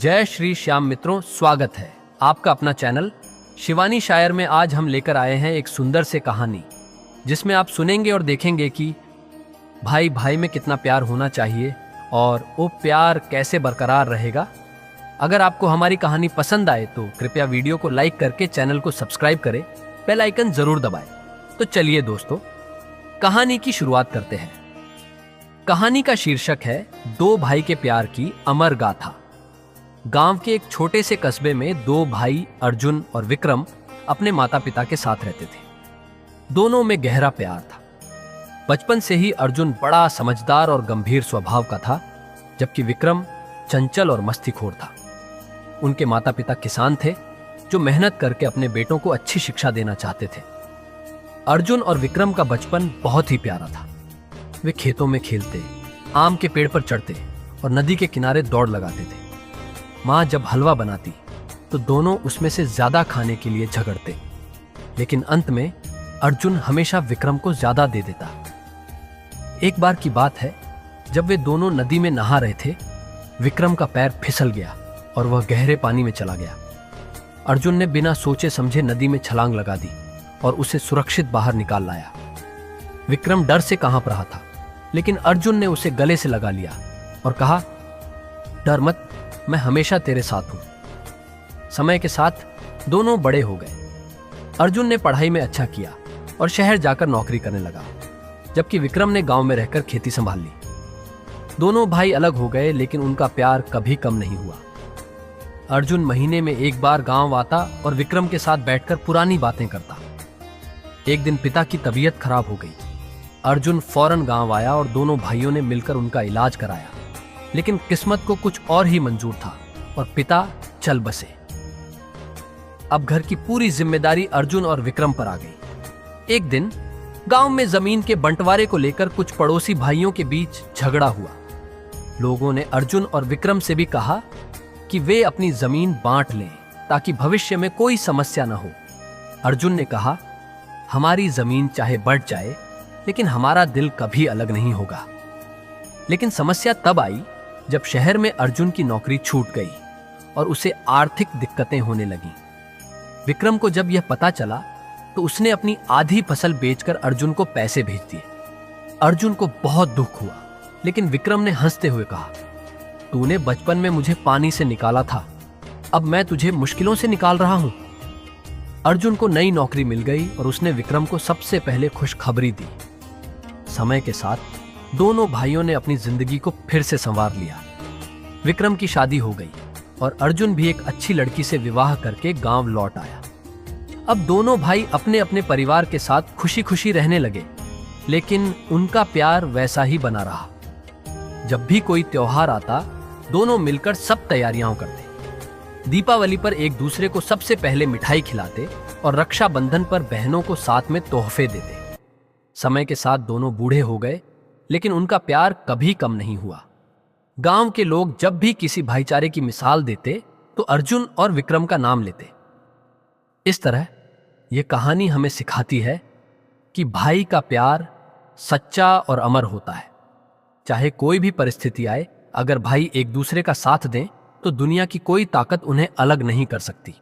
जय श्री श्याम मित्रों, स्वागत है आपका अपना चैनल शिवानी शायर में। आज हम लेकर आए हैं एक सुंदर से कहानी जिसमें आप सुनेंगे और देखेंगे कि भाई भाई में कितना प्यार होना चाहिए और वो प्यार कैसे बरकरार रहेगा। अगर आपको हमारी कहानी पसंद आए तो कृपया वीडियो को लाइक करके चैनल को सब्सक्राइब करें, बेल आइकन जरूर दबाएं। तो चलिए दोस्तों, कहानी की शुरुआत करते हैं। कहानी का शीर्षक है दो भाई के प्यार की अमर गाथा। गांव के एक छोटे से कस्बे में दो भाई अर्जुन और विक्रम अपने माता पिता के साथ रहते थे। दोनों में गहरा प्यार था। बचपन से ही अर्जुन बड़ा समझदार और गंभीर स्वभाव का था, जबकि विक्रम चंचल और मस्तीखोर था। उनके माता पिता किसान थे जो मेहनत करके अपने बेटों को अच्छी शिक्षा देना चाहते थे। अर्जुन और विक्रम का बचपन बहुत ही प्यारा था। वे खेतों में खेलते, आम के पेड़ पर चढ़ते और नदी के किनारे दौड़ लगाते थे। माँ जब हलवा बनाती तो दोनों उसमें से ज्यादा खाने के लिए झगड़ते, लेकिन अंत में अर्जुन हमेशा विक्रम को ज्यादा दे देता। एक बार की बात है, जब वे दोनों नदी में नहा रहे थे, विक्रम का पैर फिसल गया और वह गहरे पानी में चला गया। अर्जुन ने बिना सोचे समझे नदी में छलांग लगा दी और उसे सुरक्षित बाहर निकाल लाया। विक्रम डर से कांप रहा था, लेकिन अर्जुन ने उसे गले से लगा लिया और कहा, डर मत, मैं हमेशा तेरे साथ हूं। समय के साथ दोनों बड़े हो गए। अर्जुन ने पढ़ाई में अच्छा किया और शहर जाकर नौकरी करने लगा, जबकि विक्रम ने गांव में रहकर खेती संभाल ली। दोनों भाई अलग हो गए, लेकिन उनका प्यार कभी कम नहीं हुआ। अर्जुन महीने में एक बार गांव आता और विक्रम के साथ बैठकर पुरानी बातें करता। एक दिन पिता की तबीयत खराब हो गई। अर्जुन फौरन गांव आया और दोनों भाइयों ने मिलकर उनका इलाज कराया, लेकिन किस्मत को कुछ और ही मंजूर था और पिता चल बसे। अब घर की पूरी जिम्मेदारी अर्जुन और विक्रम पर आ गई। एक दिन गांव में जमीन के बंटवारे को लेकर कुछ पड़ोसी भाइयों के बीच झगड़ा हुआ। लोगों ने अर्जुन और विक्रम से भी कहा कि वे अपनी जमीन बांट लें ताकि भविष्य में कोई समस्या न हो। अर्जुन ने कहा, हमारी जमीन चाहे बढ़ जाए, लेकिन हमारा दिल कभी अलग नहीं होगा। लेकिन समस्या तब आई जब शहर में अर्जुन की नौकरी छूट गई और उसे आर्थिक दिक्कतें होने लगीं। विक्रम को जब यह पता चला तो उसने अपनी आधी फसल बेचकर अर्जुन को पैसे भेज दिए। अर्जुन को बहुत दुख हुआ, लेकिन विक्रम ने हंसते हुए कहा, तूने बचपन में मुझे पानी से निकाला था, अब मैं तुझे मुश्किलों से निकाल रहा हूं। अर्जुन को नई नौकरी मिल गई और उसने विक्रम को सबसे पहले खुशखबरी दी। समय के साथ दोनों भाइयों ने अपनी जिंदगी को फिर से संवार लिया। विक्रम की शादी हो गई और अर्जुन भी एक अच्छी लड़की से विवाह करके गांव लौट आया। अब दोनों भाई अपने अपने परिवार के साथ खुशी खुशी रहने लगे, लेकिन उनका प्यार वैसा ही बना रहा। जब भी कोई त्योहार आता, दोनों मिलकर सब तैयारियां करते। दीपावली पर एक दूसरे को सबसे पहले मिठाई खिलाते और रक्षाबंधन पर बहनों को साथ में तोहफे देते। समय के साथ दोनों बूढ़े हो गए, लेकिन उनका प्यार कभी कम नहीं हुआ। गांव के लोग जब भी किसी भाईचारे की मिसाल देते तो अर्जुन और विक्रम का नाम लेते। इस तरह यह कहानी हमें सिखाती है कि भाई का प्यार सच्चा और अमर होता है। चाहे कोई भी परिस्थिति आए, अगर भाई एक दूसरे का साथ दें तो दुनिया की कोई ताकत उन्हें अलग नहीं कर सकती।